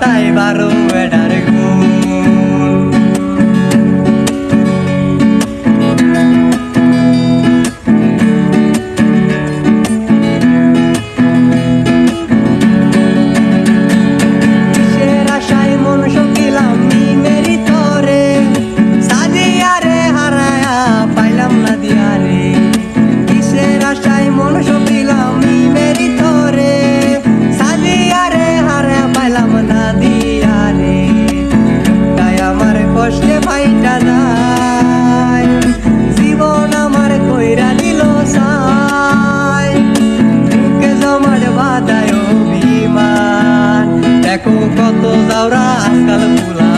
তাই বারো বেডার গুণ। কিসের আশায় মন শকিলাম মেরি তরে, সাজিয়া রে হারায়া পাইলাম না দিয়া রে। কিসের আশায় মন শকিলাম মেরি তরে, সাজিয়া রে হারায়া পাইলাম না দিয়া রে। তাই আমার কষ্টে ভাইটা যায়, জীবন আমার কইরা দিল সাই। বুকে জমাট বাঁধায় অভিমান, দেখো কত যাওরা আজকাল ফুলা।